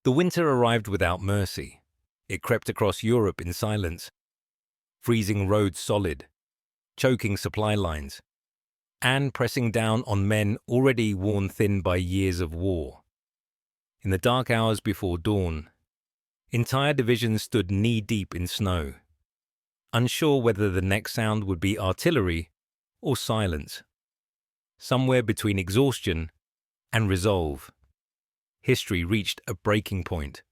The winter arrived without mercy. It crept across Europe in silence, freezing roads solid, choking supply lines, and pressing down on men already worn thin by years of war. In the dark hours before dawn, entire divisions stood knee-deep in snow, unsure whether the next sound would be artillery or silence. Somewhere between exhaustion and resolve, history reached a breaking point.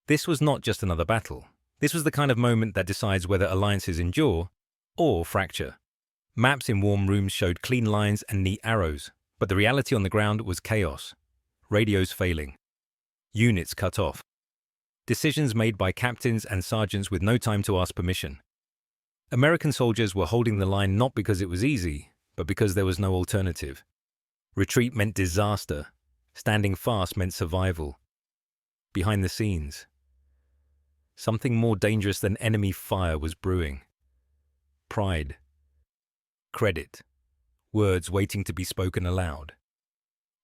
This was not just another battle. This was the kind of moment that decides whether alliances endure or fracture. Maps in warm rooms showed clean lines and neat arrows, but the reality on the ground was chaos. Radios failing, units cut off, decisions made by captains and sergeants with no time to ask permission. American soldiers were holding the line not because it was easy, but because there was no alternative. Retreat meant disaster. Standing fast meant survival. Behind the scenes, something more dangerous than enemy fire was brewing. Pride, credit, words waiting to be spoken aloud.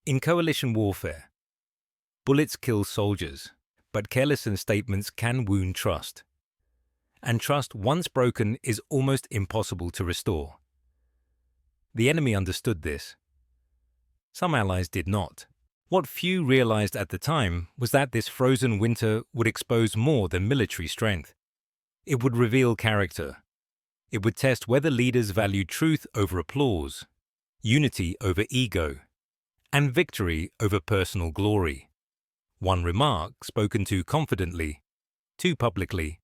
In coalition warfare, bullets kill soldiers, but careless statements can wound trust. And trust, once broken, is almost impossible to restore. The enemy understood this. Some allies did not. What few realized at the time was that this frozen winter would expose more than military strength. It would reveal character. It would test whether leaders valued truth over applause, unity over ego, and victory over personal glory. One remark, spoken too confidently, too publicly,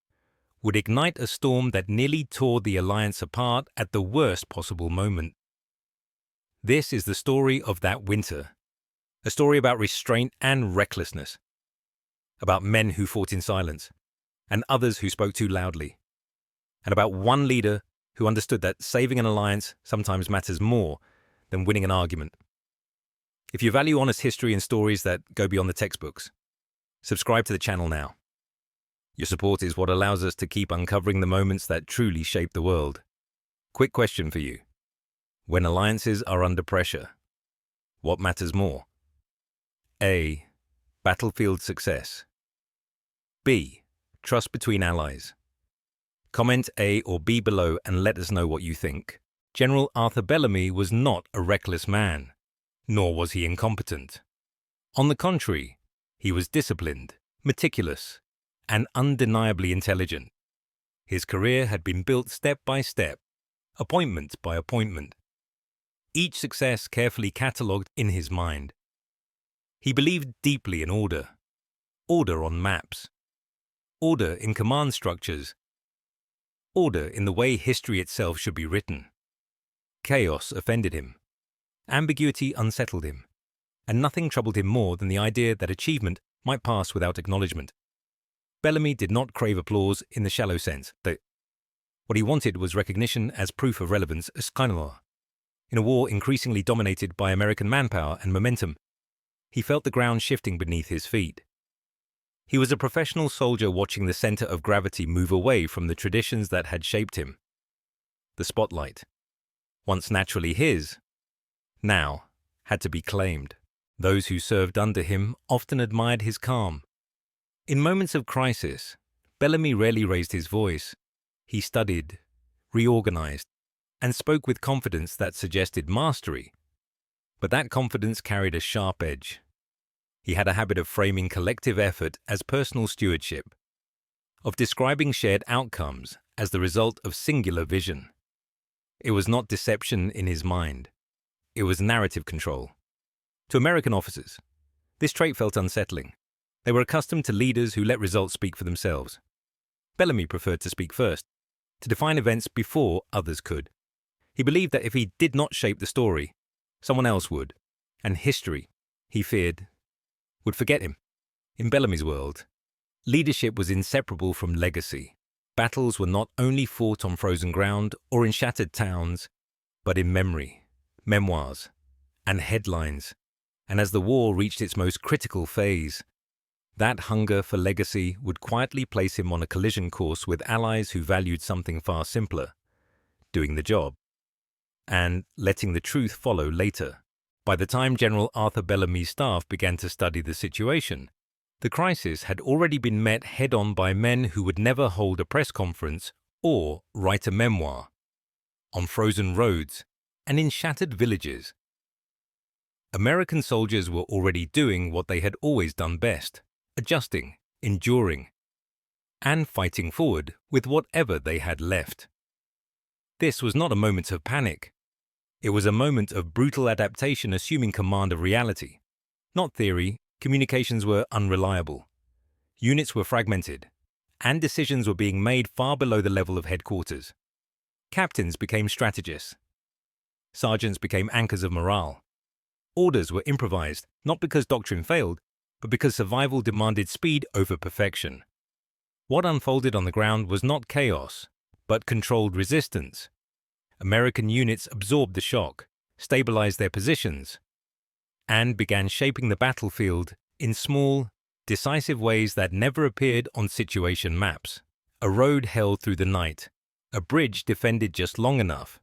would ignite a storm that nearly tore the alliance apart at the worst possible moment. This is the story of that winter, a story about restraint and recklessness, about men who fought in silence, and others who spoke too loudly, and about one leader who understood that saving an alliance sometimes matters more than winning an argument. If you value honest history and stories that go beyond the textbooks, subscribe to the channel now. Your support is what allows us to keep uncovering the moments that truly shape the world. Quick question for you. When alliances are under pressure, what matters more? A. Battlefield success. B. Trust between allies. Comment A or B below and let us know what you think. General Arthur Bellamy was not a reckless man, nor was he incompetent. On the contrary, he was disciplined, meticulous, and undeniably intelligent. His career had been built step by step, appointment by appointment. Each success carefully catalogued in his mind. He believed deeply in order. Order on maps. Order in command structures. Order in the way history itself should be written. Chaos offended him. Ambiguity unsettled him. And nothing troubled him more than the idea that achievement might pass without acknowledgement. Bellamy did not crave applause in the shallow sense. What he wanted was recognition as proof of relevance, in a war increasingly dominated by American manpower and momentum. He felt the ground shifting beneath his feet. He was a professional soldier watching the center of gravity move away from the traditions that had shaped him. The spotlight, once naturally his, now had to be claimed. Those who served under him often admired his calm. In moments of crisis, Bellamy rarely raised his voice. He studied, reorganized, and spoke with confidence that suggested mastery. But that confidence carried a sharp edge. He had a habit of framing collective effort as personal stewardship, of describing shared outcomes as the result of singular vision. It was not deception in his mind. It was narrative control. To American officers, this trait felt unsettling. They were accustomed to leaders who let results speak for themselves. Bellamy preferred to speak first, to define events before others could. He believed that if he did not shape the story, someone else would, and history, he feared, would forget him. In Bellamy's world, leadership was inseparable from legacy. Battles were not only fought on frozen ground or in shattered towns, but in memory, memoirs, and headlines. And as the war reached its most critical phase, that hunger for legacy would quietly place him on a collision course with allies who valued something far simpler: doing the job, and letting the truth follow later. By the time General Arthur Bellamy's staff began to study the situation, The crisis had already been met head-on by men who would never hold a press conference or write a memoir, on frozen roads and in shattered villages. American soldiers were already doing what they had always done best, adjusting, enduring, and fighting forward with whatever they had left. This was not a moment of panic. It was a moment of brutal adaptation, assuming command of reality. Not theory. Communications were unreliable. Units were fragmented, and decisions were being made far below the level of headquarters. Captains became strategists. Sergeants became anchors of morale. Orders were improvised, not because doctrine failed, but because survival demanded speed over perfection. What unfolded on the ground was not chaos, but controlled resistance. American units absorbed the shock, stabilized their positions, and began shaping the battlefield in small, decisive ways that never appeared on situation maps. A road held through the night, a bridge defended just long enough,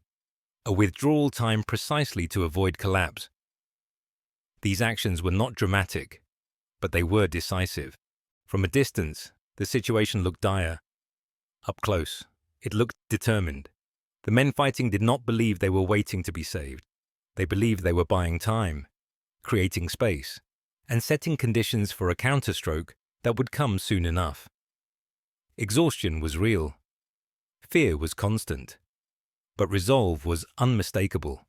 a withdrawal time precisely to avoid collapse. These actions were not dramatic, but they were decisive. From a distance, the situation looked dire. Up close, it looked determined. The men fighting did not believe they were waiting to be saved. They believed they were buying time, creating space, and setting conditions for a counterstroke that would come soon enough. Exhaustion was real. Fear was constant. But resolve was unmistakable.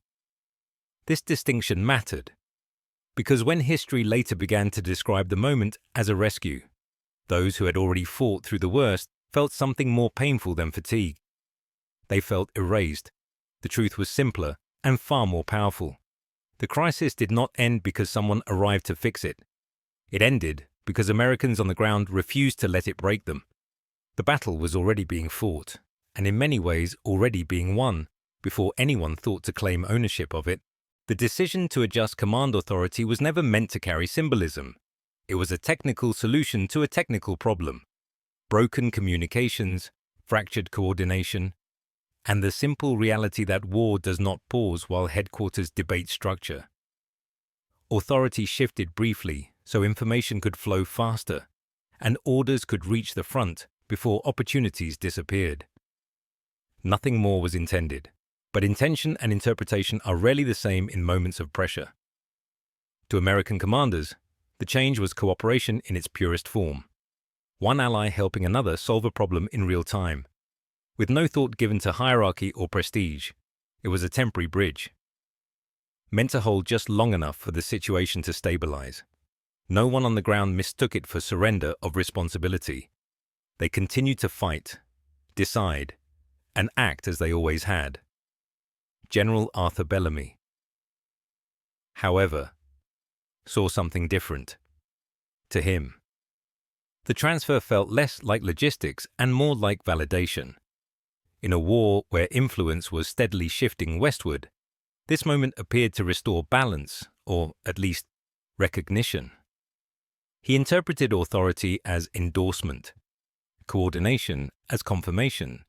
This distinction mattered, because when history later began to describe the moment as a rescue, those who had already fought through the worst felt something more painful than fatigue. They felt erased. The truth was simpler and far more powerful. The crisis did not end because someone arrived to fix it. It ended because Americans on the ground refused to let it break them. The battle was already being fought, and in many ways already being won, before anyone thought to claim ownership of it. The decision to adjust command authority was never meant to carry symbolism. It was a technical solution to a technical problem. Broken communications, fractured coordination, and the simple reality that war does not pause while headquarters debate structure. Authority shifted briefly so information could flow faster, and orders could reach the front before opportunities disappeared. Nothing more was intended, but intention and interpretation are rarely the same in moments of pressure. To American commanders, the change was cooperation in its purest form. One ally helping another solve a problem in real time. With no thought given to hierarchy or prestige, it was a temporary bridge, meant to hold just long enough for the situation to stabilize. No one on the ground mistook it for surrender of responsibility. They continued to fight, decide, and act as they always had. General Arthur Bellamy, however, saw something different. To him, the transfer felt less like logistics and more like validation. In a war where influence was steadily shifting westward, this moment appeared to restore balance, or at least recognition. He interpreted authority as endorsement, coordination as confirmation.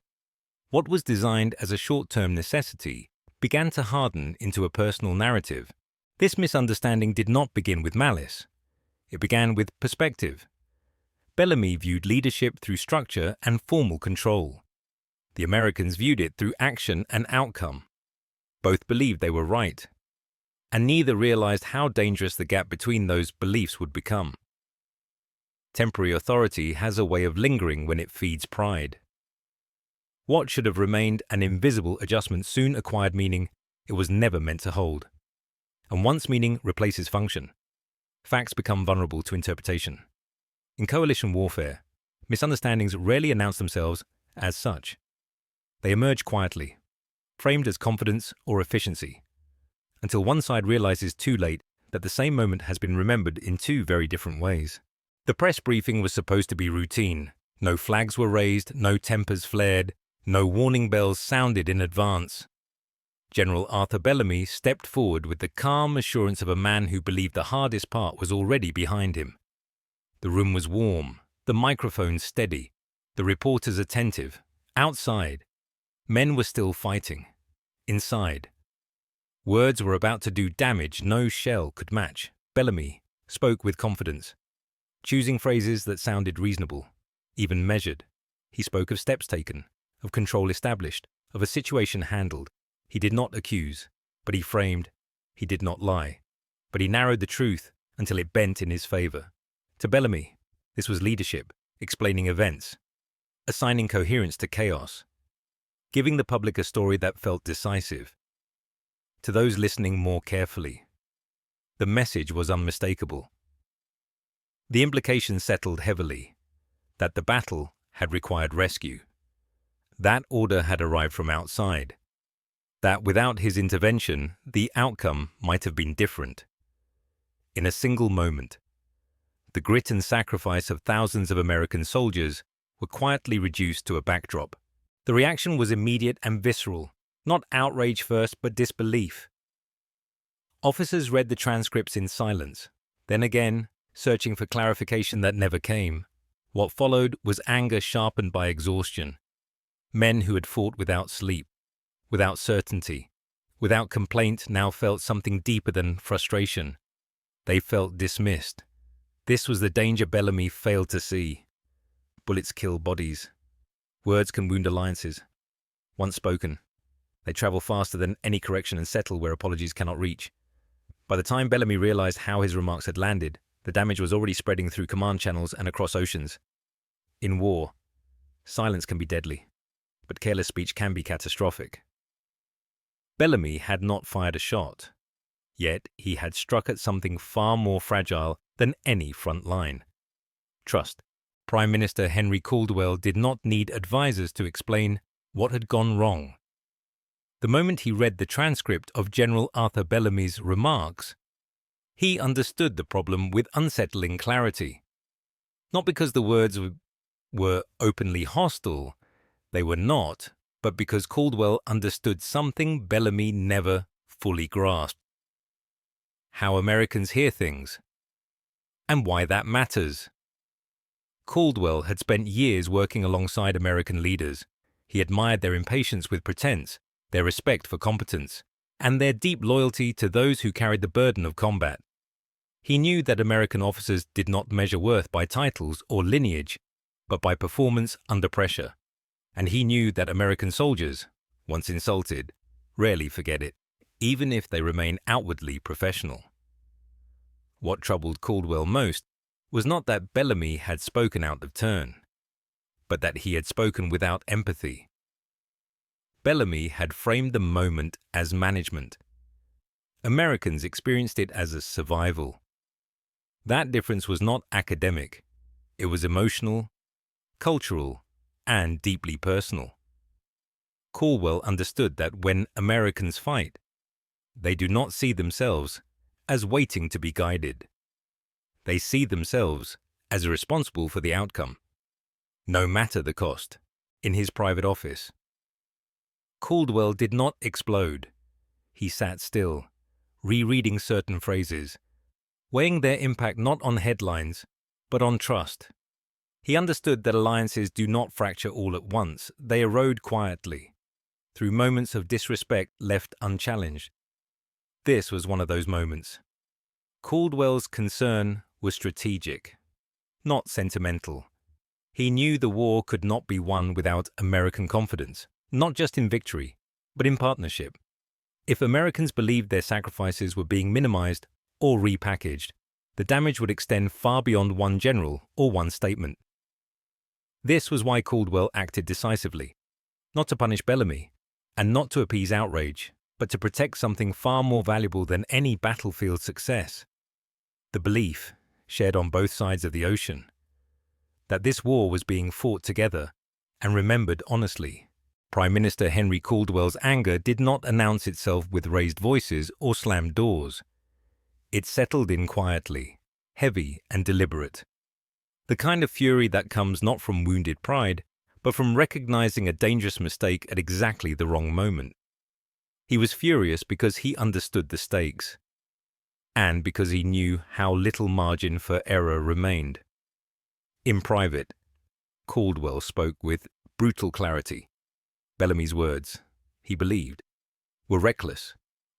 What was designed as a short-term necessity began to harden into a personal narrative. This misunderstanding did not begin with malice. It began with perspective. Bellamy viewed leadership through structure and formal control. The Americans viewed it through action and outcome. Both believed they were right, and neither realized how dangerous the gap between those beliefs would become. Temporary authority has a way of lingering when it feeds pride. What should have remained an invisible adjustment soon acquired meaning it was never meant to hold. And once meaning replaces function, facts become vulnerable to interpretation. In coalition warfare, misunderstandings rarely announce themselves as such. They emerge quietly, framed as confidence or efficiency, until one side realizes too late that the same moment has been remembered in two very different ways. The press briefing was supposed to be routine. No flags were raised, no tempers flared, no warning bells sounded in advance. General Arthur Bellamy stepped forward with the calm assurance of a man who believed the hardest part was already behind him. The room was warm, the microphone steady, the reporters attentive. Outside, men were still fighting. Inside, words were about to do damage no shell could match. Bellamy spoke with confidence. choosing phrases that sounded reasonable, even measured. He spoke of steps taken, of control established, of a situation handled. He did not accuse, but he framed. He did not lie, but he narrowed the truth until it bent in his favor. To Bellamy, this was leadership, explaining events, assigning coherence to chaos, giving the public a story that felt decisive. To those listening more carefully, the message was unmistakable. The implication settled heavily that the battle had required rescue. That order had arrived from outside. That without his intervention, the outcome might have been different. In a single moment, the grit and sacrifice of thousands of American soldiers were quietly reduced to a backdrop. The reaction was immediate and visceral, not outrage first, but disbelief. Officers read the transcripts in silence, then again, searching for clarification that never came. What followed was anger sharpened by exhaustion. Men who had fought without sleep, without certainty, without complaint now felt something deeper than frustration. They felt dismissed. This was the danger Bellamy failed to see. Bullets kill bodies. Words can wound alliances. Once spoken, they travel faster than any correction and settle where apologies cannot reach. By the time Bellamy realized how his remarks had landed, the damage was already spreading through command channels and across oceans. In war, silence can be deadly, but careless speech can be catastrophic. Bellamy had not fired a shot, yet he had struck at something far more fragile than any front line. Trust. Prime Minister Henry Caldwell did not need advisers to explain what had gone wrong. The moment he read the transcript of General Arthur Bellamy's remarks, he understood the problem with unsettling clarity. Not because the words were openly hostile, they were not, but because Caldwell understood something Bellamy never fully grasped. How Americans hear things, and why that matters. Caldwell had spent years working alongside American leaders. He admired their impatience with pretense, their respect for competence, and their deep loyalty to those who carried the burden of combat. He knew that American officers did not measure worth by titles or lineage, but by performance under pressure. And he knew that American soldiers, once insulted, rarely forget it, even if they remain outwardly professional. What troubled Caldwell most was not that Bellamy had spoken out of turn, but that he had spoken without empathy. Bellamy had framed the moment as management. Americans experienced it as a survival. That difference was not academic. It was emotional, cultural, and deeply personal. Caldwell understood that when Americans fight, they do not see themselves as waiting to be guided. They see themselves as responsible for the outcome, no matter the cost. In his private office, Caldwell did not explode. He sat still, rereading certain phrases, weighing their impact not on headlines, but on trust. He understood that alliances do not fracture all at once. They erode quietly, through moments of disrespect left unchallenged. This was one of those moments. Caldwell's concern was strategic, not sentimental. He knew the war could not be won without American confidence, not just in victory, but in partnership. If Americans believed their sacrifices were being minimized or repackaged, the damage would extend far beyond one general or one statement. This was why Caldwell acted decisively, not to punish Bellamy, and not to appease outrage, but to protect something far more valuable than any battlefield success. The belief, shared on both sides of the ocean, that this war was being fought together and remembered honestly. Prime Minister Henry Caldwell's anger did not announce itself with raised voices or slammed doors. It settled in quietly, heavy and deliberate. The kind of fury that comes not from wounded pride, but from recognizing a dangerous mistake at exactly the wrong moment. He was furious because he understood the stakes, and because he knew how little margin for error remained. In private, Caldwell spoke with brutal clarity. Bellamy's words, he believed, were reckless,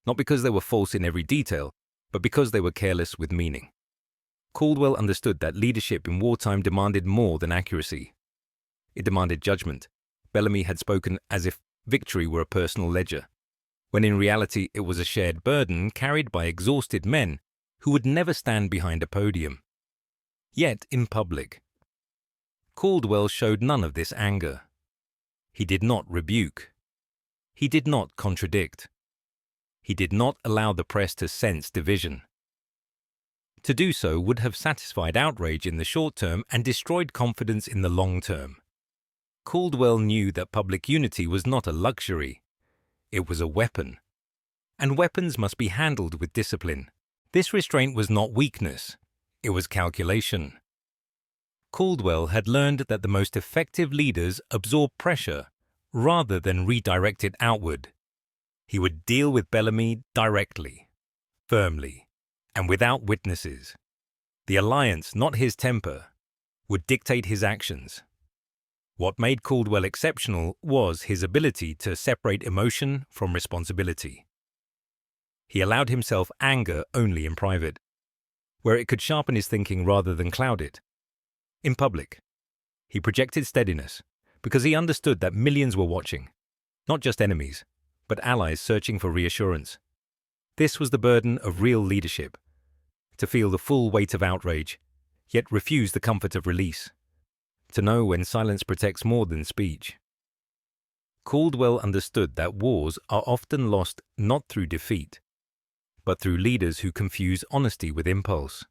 not because they were false in every detail, but because they were careless with meaning. Caldwell understood that leadership in wartime demanded more than accuracy. It demanded judgment. Bellamy had spoken as if victory were a personal ledger, when in reality it was a shared burden carried by exhausted men who would never stand behind a podium. Yet, in public, Caldwell showed none of this anger. He did not rebuke. He did not contradict. He did not allow the press to sense division. To do so would have satisfied outrage in the short term and destroyed confidence in the long term. Caldwell knew that public unity was not a luxury. It was a weapon. And weapons must be handled with discipline. This restraint was not weakness. It was calculation. Caldwell had learned that the most effective leaders absorb pressure rather than redirect it outward. He would deal with Bellamy directly, firmly, and without witnesses. The alliance, not his temper, would dictate his actions. What made Caldwell exceptional was his ability to separate emotion from responsibility. He allowed himself anger only in private, where it could sharpen his thinking rather than cloud it. In public, he projected steadiness because he understood that millions were watching, not just enemies, but allies searching for reassurance. This was the burden of real leadership, to feel the full weight of outrage, yet refuse the comfort of release, to know when silence protects more than speech. Caldwell understood that wars are often lost not through defeat, but through leaders who confuse honesty with impulse.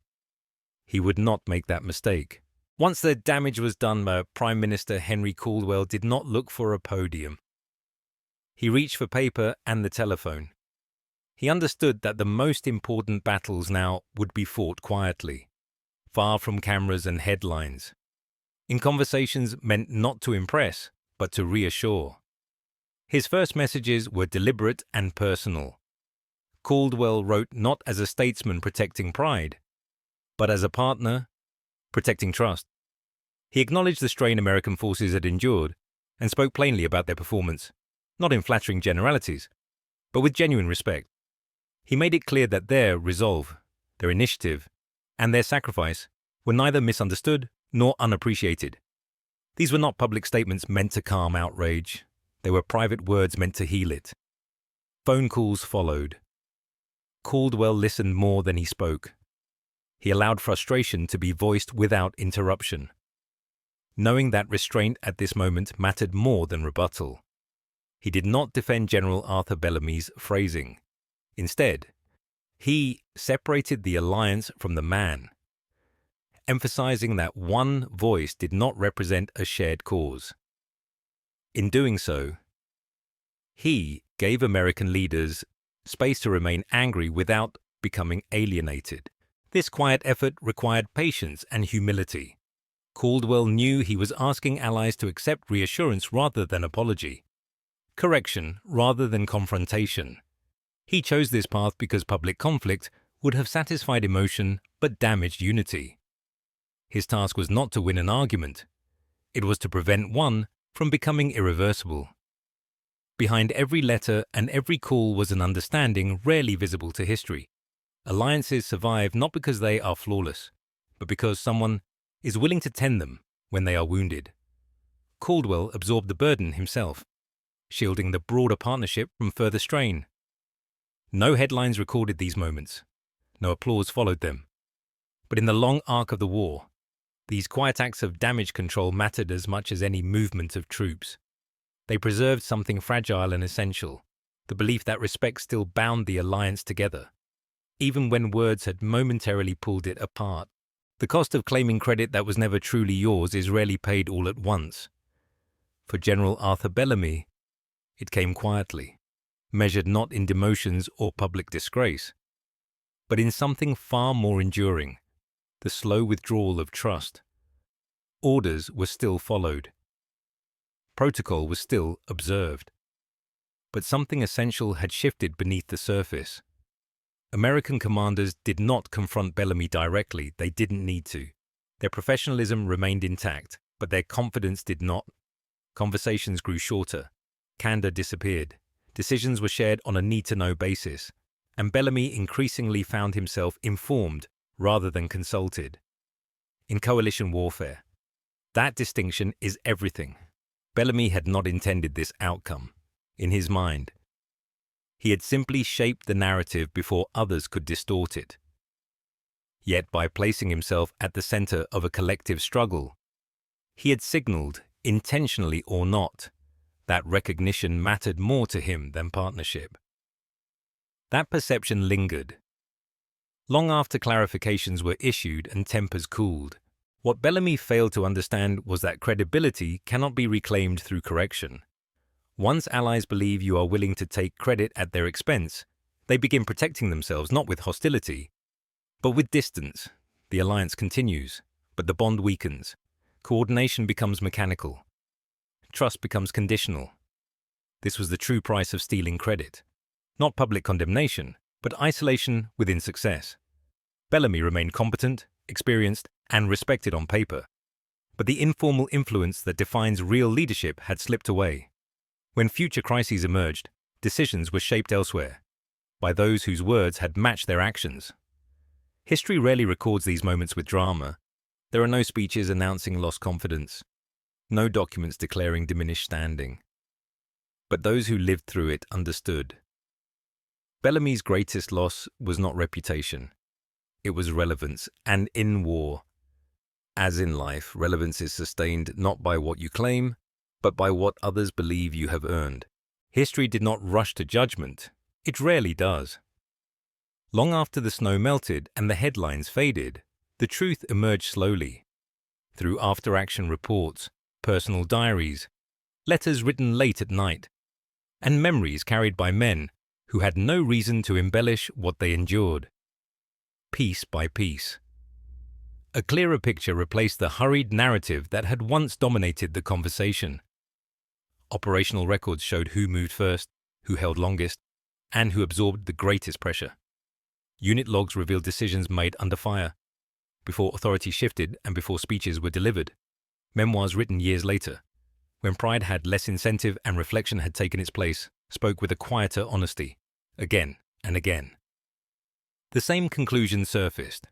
He would not make that mistake. Once the damage was done, Prime Minister Henry Caldwell did not look for a podium. He reached for paper and the telephone. He understood that the most important battles now would be fought quietly, far from cameras and headlines. In conversations meant not to impress, but to reassure. His first messages were deliberate and personal. Caldwell wrote not as a statesman protecting pride, but as a partner protecting trust. He acknowledged the strain American forces had endured and spoke plainly about their performance, not in flattering generalities, but with genuine respect. He made it clear that their resolve, their initiative, and their sacrifice were neither misunderstood nor unappreciated. These were not public statements meant to calm outrage. They were private words meant to heal it. Phone calls followed. Caldwell listened more than he spoke. He allowed frustration to be voiced without interruption, knowing that restraint at this moment mattered more than rebuttal. He did not defend General Arthur Bellamy's phrasing. Instead, he separated the alliance from the man, emphasizing that one voice did not represent a shared cause. In doing so, he gave American leaders space to remain angry without becoming alienated. This quiet effort required patience and humility. Caldwell knew he was asking allies to accept reassurance rather than apology, correction rather than confrontation. He chose this path because public conflict would have satisfied emotion but damaged unity. His task was not to win an argument. It was to prevent one from becoming irreversible. Behind every letter and every call was an understanding rarely visible to history. Alliances survive not because they are flawless, but because someone is willing to tend them when they are wounded. Caldwell absorbed the burden himself, shielding the broader partnership from further strain. No headlines recorded these moments. No applause followed them. But in the long arc of the war, these quiet acts of damage control mattered as much as any movement of troops. They preserved something fragile and essential, the belief that respect still bound the alliance together, even when words had momentarily pulled it apart. The cost of claiming credit that was never truly yours is rarely paid all at once. For General Arthur Bellamy, it came quietly, measured not in demotions or public disgrace, but in something far more enduring, the slow withdrawal of trust. Orders were still followed. Protocol was still observed. But something essential had shifted beneath the surface. American commanders did not confront Bellamy directly. They didn't need to. Their professionalism remained intact, but their confidence did not. Conversations grew shorter. Candor disappeared. Decisions were shared on a need-to-know basis, and Bellamy increasingly found himself informed rather than consulted. In coalition warfare, that distinction is everything. Bellamy had not intended this outcome. In his mind, he had simply shaped the narrative before others could distort it. Yet by placing himself at the center of a collective struggle, he had signaled, intentionally or not, that recognition mattered more to him than partnership. That perception lingered. Long after clarifications were issued and tempers cooled, what Bellamy failed to understand was that credibility cannot be reclaimed through correction. Once allies believe you are willing to take credit at their expense, they begin protecting themselves not with hostility, but with distance. The alliance continues, but the bond weakens. Coordination becomes mechanical. Trust becomes conditional. This was the true price of stealing credit. Not public condemnation, but isolation within success. Bellamy remained competent, experienced, and respected on paper, but the informal influence that defines real leadership had slipped away. When future crises emerged, decisions were shaped elsewhere, by those whose words had matched their actions. History rarely records these moments with drama. There are no speeches announcing lost confidence, no documents declaring diminished standing. But those who lived through it understood. Bellamy's greatest loss was not reputation. It was relevance, and in war, as in life, relevance is sustained not by what you claim, but by what others believe you have earned. History did not rush to judgment. It rarely does. Long after the snow melted and the headlines faded, the truth emerged slowly. Through after-action reports, personal diaries, letters written late at night, and memories carried by men who had no reason to embellish what they endured. Piece by piece, a clearer picture replaced the hurried narrative that had once dominated the conversation. Operational records showed who moved first, who held longest, and who absorbed the greatest pressure. Unit logs revealed decisions made under fire, before authority shifted and before speeches were delivered. Memoirs written years later, when pride had less incentive and reflection had taken its place, spoke with a quieter honesty, again and again. The same conclusion surfaced.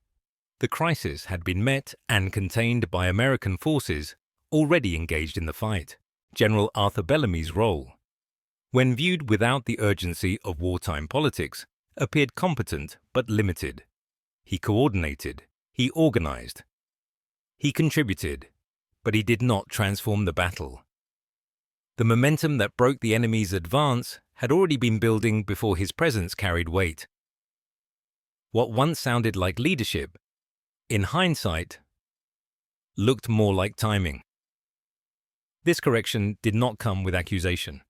The crisis had been met and contained by American forces already engaged in the fight. General Arthur Bellamy's role, when viewed without the urgency of wartime politics, appeared competent but limited. He coordinated, he organized, he contributed, but he did not transform the battle. The momentum that broke the enemy's advance had already been building before his presence carried weight. What once sounded like leadership, in hindsight, looked more like timing. This correction did not come with accusation.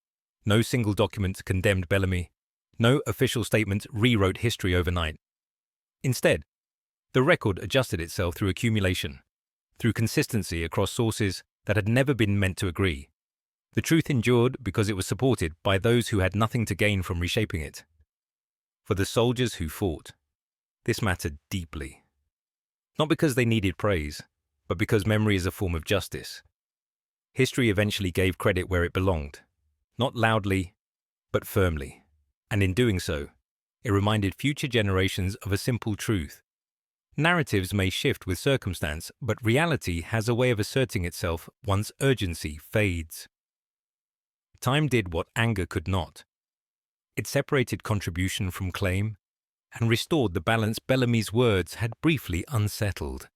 No single document condemned Bellamy. No official statement rewrote history overnight. Instead, the record adjusted itself through accumulation, through consistency across sources that had never been meant to agree. The truth endured because it was supported by those who had nothing to gain from reshaping it. For the soldiers who fought, this mattered deeply. Not because they needed praise, but because memory is a form of justice. History eventually gave credit where it belonged, not loudly, but firmly. And in doing so, it reminded future generations of a simple truth. Narratives may shift with circumstance, but reality has a way of asserting itself once urgency fades. Time did what anger could not. It separated contribution from claim and restored the balance Bellamy's words had briefly unsettled.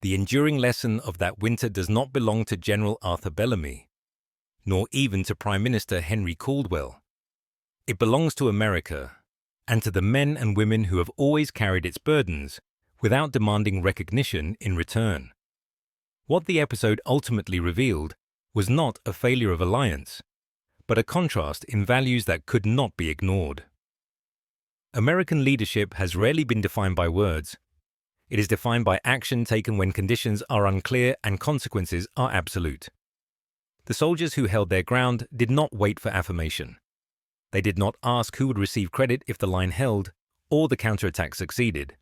The enduring lesson of that winter does not belong to General Arthur Bellamy, nor even to Prime Minister Henry Caldwell. It belongs to America, and to the men and women who have always carried its burdens without demanding recognition in return. What the episode ultimately revealed was not a failure of alliance, but a contrast in values that could not be ignored. American leadership has rarely been defined by words. It is defined by action taken when conditions are unclear and consequences are absolute. The soldiers who held their ground did not wait for affirmation. They did not ask who would receive credit if the line held or the counterattack succeeded.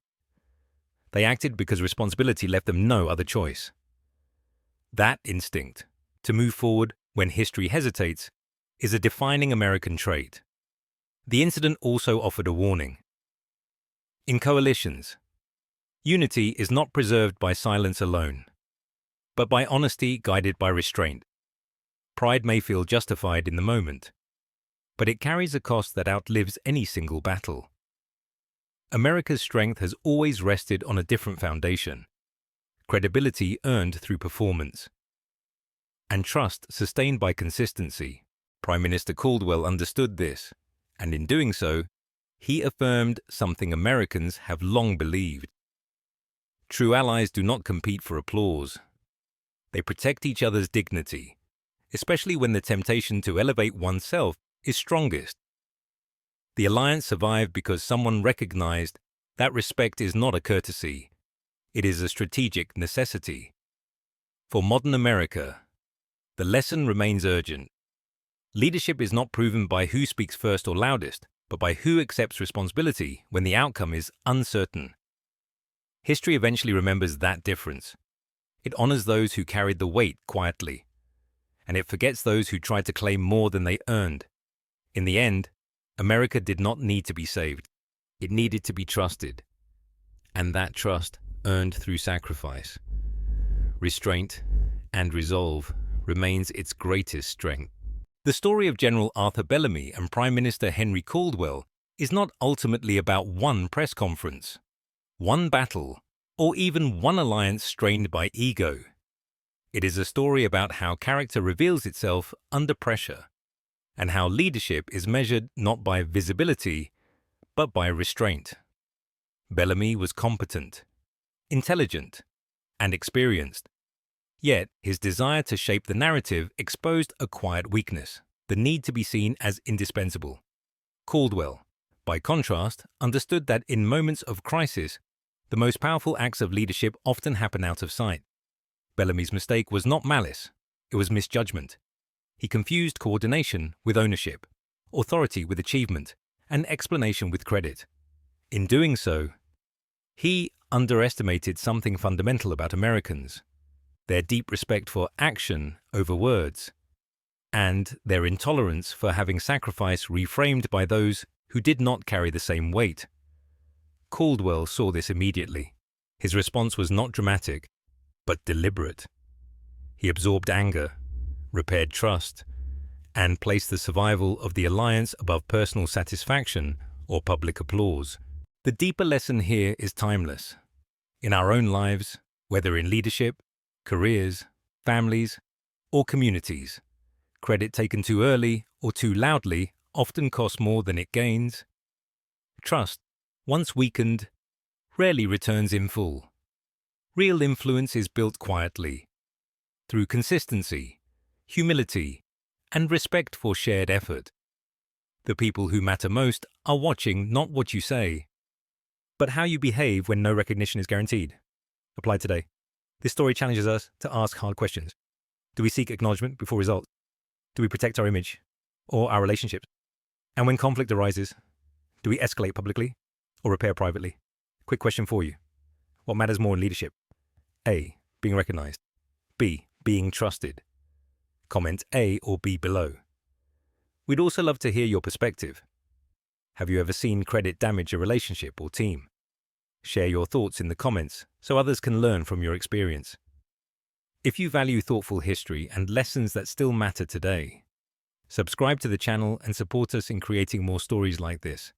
They acted because responsibility left them no other choice. That instinct, to move forward when history hesitates, is a defining American trait. The incident also offered a warning. In coalitions, Unity is not preserved by silence alone, but by honesty guided by restraint. Pride may feel justified in the moment, but it carries a cost that outlives any single battle. America's strength has always rested on a different foundation: credibility earned through performance, and trust sustained by consistency. Prime Minister Caldwell understood this, and in doing so, he affirmed something Americans have long believed. True allies do not compete for applause. They protect each other's dignity, especially when the temptation to elevate oneself is strongest. The alliance survived because someone recognized that respect is not a courtesy, it is a strategic necessity. For modern America, the lesson remains urgent. Leadership is not proven by who speaks first or loudest, but by who accepts responsibility when the outcome is uncertain. History eventually remembers that difference. It honors those who carried the weight quietly, and it forgets those who tried to claim more than they earned. In the end, America did not need to be saved. It needed to be trusted, and that trust earned through sacrifice, restraint, and resolve remains its greatest strength. The story of General Arthur Bellamy and Prime Minister Henry Caldwell is not ultimately about one press conference, one battle, or even one alliance strained by ego. It is a story about how character reveals itself under pressure, and how leadership is measured not by visibility, but by restraint. Bellamy was competent, intelligent, and experienced. Yet, his desire to shape the narrative exposed a quiet weakness: the need to be seen as indispensable. Caldwell, by contrast, understood that in moments of crisis, the most powerful acts of leadership often happen out of sight. Bellamy's mistake was not malice, it was misjudgment. He confused coordination with ownership, authority with achievement, and explanation with credit. In doing so, he underestimated something fundamental about Americans: their deep respect for action over words, and their intolerance for having sacrifice reframed by those who did not carry the same weight. Caldwell saw this immediately. His response was not dramatic, but deliberate. He absorbed anger, repaired trust, and placed the survival of the alliance above personal satisfaction or public applause. The deeper lesson here is timeless. In our own lives, whether in leadership, careers, families, or communities, credit taken too early or too loudly often costs more than it gains. Trust, once weakened, rarely returns in full. Real influence is built quietly, through consistency, humility, and respect for shared effort. The people who matter most are watching not what you say, but how you behave when no recognition is guaranteed. Apply today. This story challenges us to ask hard questions. Do we seek acknowledgement before results? Do we protect our image or our relationships? And when conflict arises, do we escalate publicly or repair privately? Quick question for you. What matters more in leadership? A, being recognized. B, being trusted. Comment A or B below. We'd also love to hear your perspective. Have you ever seen credit damage a relationship or team? Share your thoughts in the comments so others can learn from your experience. If you value thoughtful history and lessons that still matter today, subscribe to the channel and support us in creating more stories like this.